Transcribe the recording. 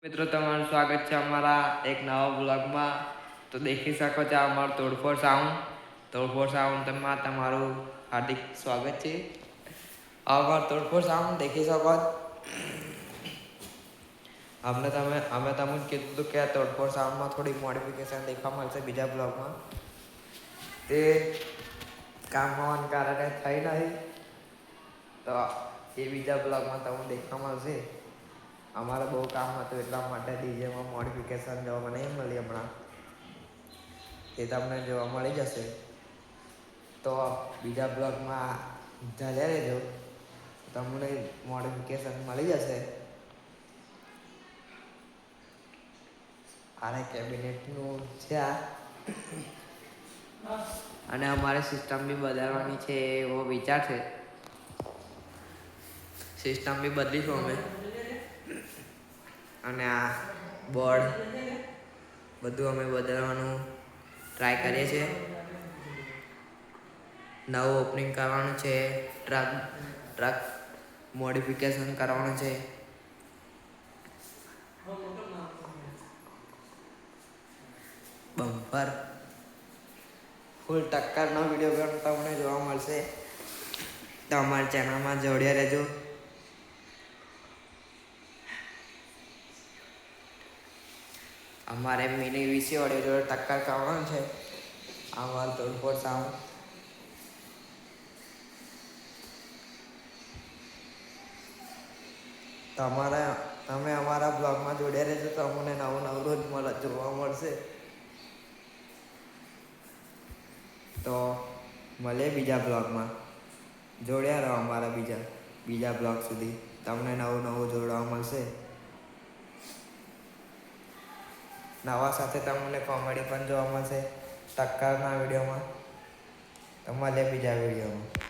મિત્રો તમારું સ્વાગત છે અમારા એક નવા બ્લોગમાં. તો દેખી શકો છો અમારું તોડફોડ સાઉન્ડમાં તમારું હાર્દિક સ્વાગત છે. અમારું તોડફોડ સાઉન્ડ દેખી શકો. અમે તમને કીધું હતું કે આ તોડફોડ સાઉન્ડમાં થોડી મોડિફિકેશન દેખવા મળશે બીજા બ્લોગમાં. તે કામ હોવાને કારણે થઈ નહીં, તો એ બીજા બ્લોગમાં તમને દેખવા મળશે. અમારે બહુ કામ હતું એટલા માટે ડીજેમાં મોડિફિકેશન જોવા નહીં મળી હમણાં. એ તમને જોવા મળી જશે. તો બીજા બ્લોગમાં ચાલ્યા રહેજો, તમને મોડિફિકેશન મળી જશે. આને કેબિનેટનું છે આ, અને અમારે સિસ્ટમ બી બદલવાની છે એવો વિચાર છે. સિસ્ટમ બી બદલીશું અમે. અને આ બોર્ડ બધું અમે બદલવાનું ટ્રાય કરીએ છીએ. નવું ઓપનિંગ કરવાનું છે, ટ્રક મોડિફિકેશન કરવાનું છે. બમ્પર ફૂલ ટક્કરનો વિડીયો પણ તમને જોવા મળશે. તો અમારી ચેનલમાં જોડ્યા રહેજો. અમારે મિની વીસી ઓડિયો જોડે ટક્કર કરવાનું છે. અમારું તોડફોડ સાઉન્ડ. તમે અમારા બ્લોગમાં જોડ્યા રહેજો, તો અમને નવું રોજ જોવા મળશે. તો મળીએ બીજા બ્લોગમાં. જોડ્યા રહો અમારા બીજા બ્લોગ સુધી. તમને નવું જોડવા મળશે. નવા સાથે તમને કોમેડી પણ જોવા મળશે ટક્કરના વિડીયોમાં. તો મળીએ બીજા વિડીયોમાં.